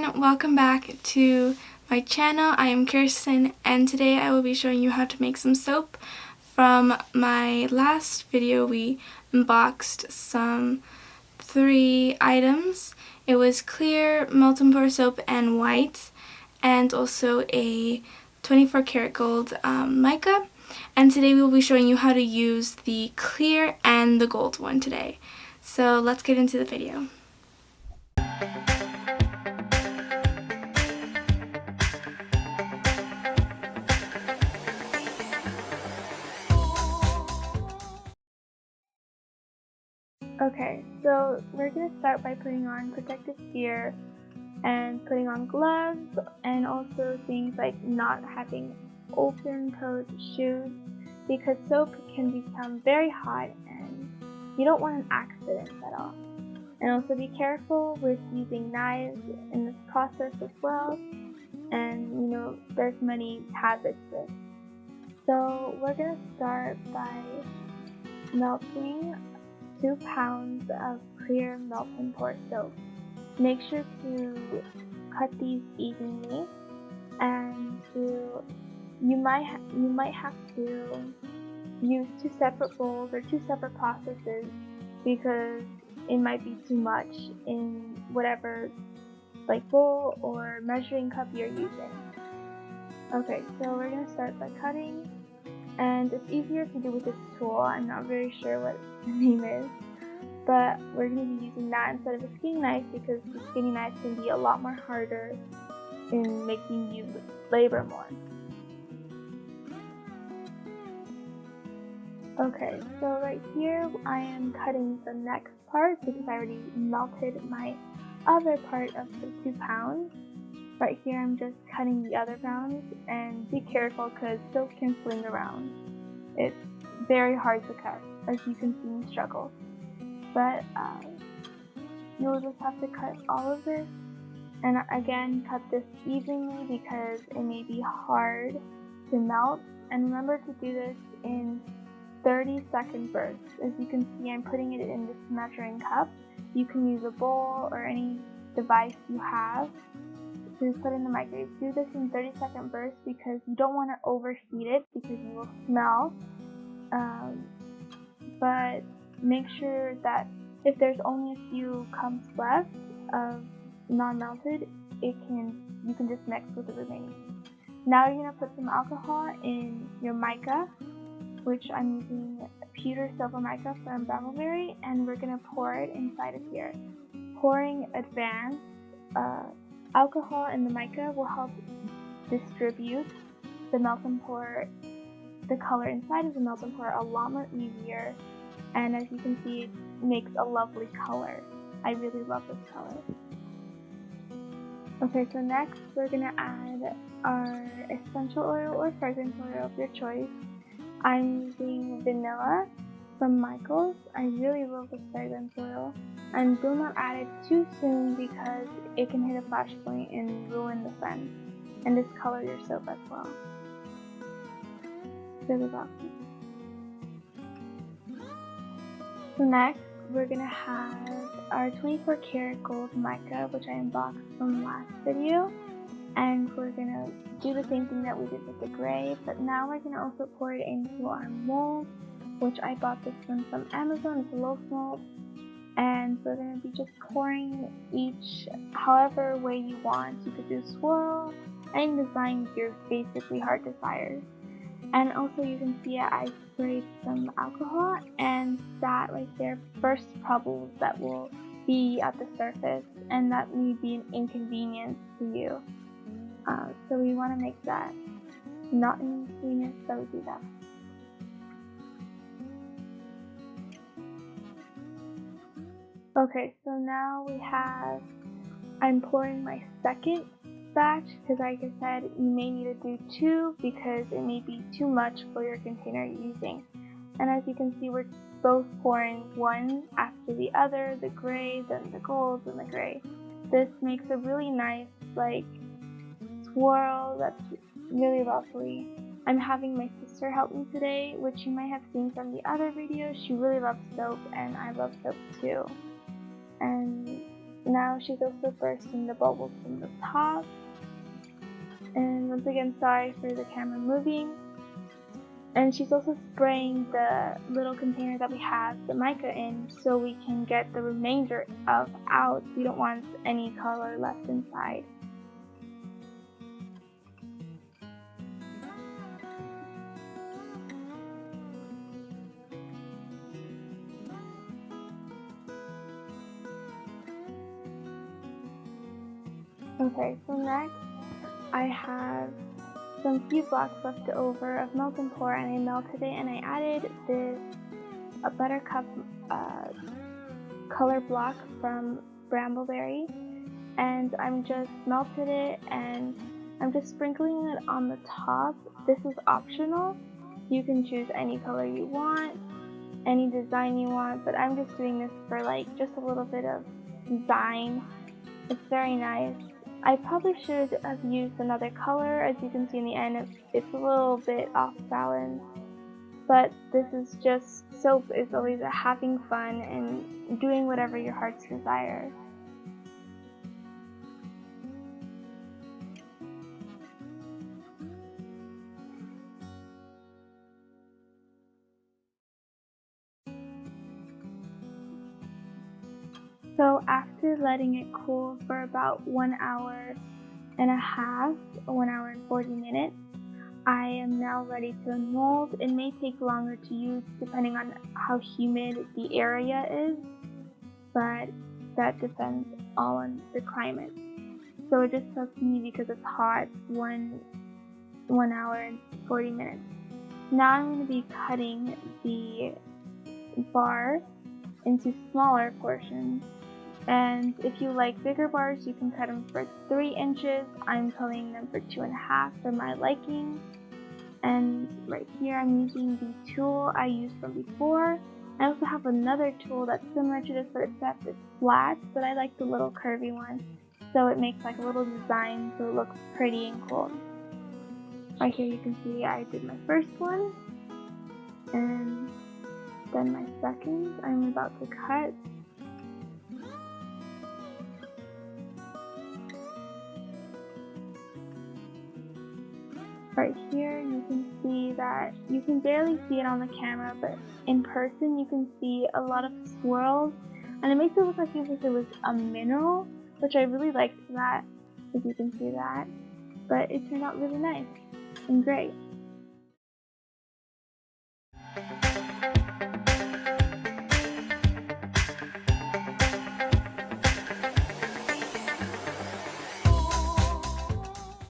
everyone, welcome back to my channel. I am Kirsten and today I will be showing you how to make some soap. From my last video we unboxed some 3 items. It was clear, melt and pour soap and white, and also a 24 karat gold mica. And today we will be showing you how to use the clear and the gold one today. So let's get into the video. Okay, so we're going to start by putting on protective gear and putting on gloves, and also things like not having open-toed shoes because soap can become very hot and you don't want an accident at all. And also be careful with using knives in this process as well, and you know there's many hazards to this. So we're going to start by melting 2 pounds of clear melt and pour soap. Make sure to cut these evenly, and you might have to use 2 separate bowls or 2 separate processes because it might be too much in whatever bowl or measuring cup you're using. Okay, so we're gonna start by cutting. And it's easier to do with this tool. I'm not very sure what the name is, but we're going to be using that instead of a skinny knife because the skinny knife can be a lot more harder in making you labor more. Okay, so right here I am cutting the next part because I already melted my other part of the 2 pounds. Right here I'm just cutting the other pounds, and be careful because soap can fling around. It's very hard to cut, as you can see me struggle. But you'll just have to cut all of this, and again cut this evenly because it may be hard to melt. And remember to do this in 30-second bursts. As you can see, I'm putting it in this measuring cup. You can use a bowl or any device you have to put in the microwave. Do this in 30-second bursts because you don't want to overheat it because you will smell. But make sure that if there's only a few clumps left of non-melted, you can just mix with the remaining. Now you're going to put some alcohol in your mica, which I'm using pewter silver mica from Bevelberry, and we're going to pour it inside of here. Pouring advanced alcohol in the mica will help distribute the melt and pour, the color inside of the melt and pour a lot more easier, and as you can see it makes a lovely color. I really love this color. Okay, so next we're going to add our essential oil or fragrance oil of your choice. I'm using vanilla from Michael's. I really love this fragrance oil, and do not add it too soon because it can hit a flash point and ruin the scent and discolor your soap as well. So next we're going to have our 24 karat gold mica, which I unboxed from last video, and we're going to do the same thing that we did with the gray, but now we're going to also pour it into our mold, which I bought this one from Amazon. It's a loaf mold, and we're going to be just pouring each however way you want. You could do swirl, any design your basically heart desires. And also you can see I sprayed some alcohol, and that right there burst bubbles that will be at the surface, and that may be an inconvenience to you. So we want to make that not an inconvenience, so we do that. Okay, so now I'm pouring my second batch because, like I said, you may need to do 2 because it may be too much for your container you're using. And as you can see, we're both pouring one after the other, the gray, then the gold, then the gray. This makes a really nice swirl that's really lovely. I'm having my sister help me today, which you might have seen from the other videos. She really loves soap, and I love soap too. And now she's also bursting the bubbles from the top. And once again, sorry for the camera moving. And she's also spraying the little container that we have the mica in so we can get the remainder of out. We don't want any color left inside. Okay, so next I have some few blocks left over of melt and pour, and I melted it and I added this buttercup color block from Brambleberry, and I'm just melted it and I'm just sprinkling it on the top. This is optional. You can choose any color you want, any design you want, but I'm just doing this for like just a little bit of design. It's very nice. I probably should have used another color. As you can see in the end, it's a little bit off balance, but this is just, soap is always having fun and doing whatever your heart's desire. So after letting it cool for about 1 hour and a half, 1 hour and 40 minutes, I am now ready to unmold. It may take longer to use depending on how humid the area is, but that depends all on the climate. So it just took me, because it's hot, 1 hour and 40 minutes. Now I'm going to be cutting the bar into smaller portions. And if you like bigger bars, you can cut them for 3 inches. I'm cutting them for 2.5 for my liking. And right here I'm using the tool I used from before. I also have another tool that's similar to this, but except it's flat, but I like the little curvy one. So it makes like a little design so it looks pretty and cool. Right here you can see I did my first one, and then my second I'm about to cut. Right here you can see that you can barely see it on the camera, but in person you can see a lot of swirls, and it makes it look like as if it was a mineral, which I really liked that, if you can see that. But it turned out really nice and great.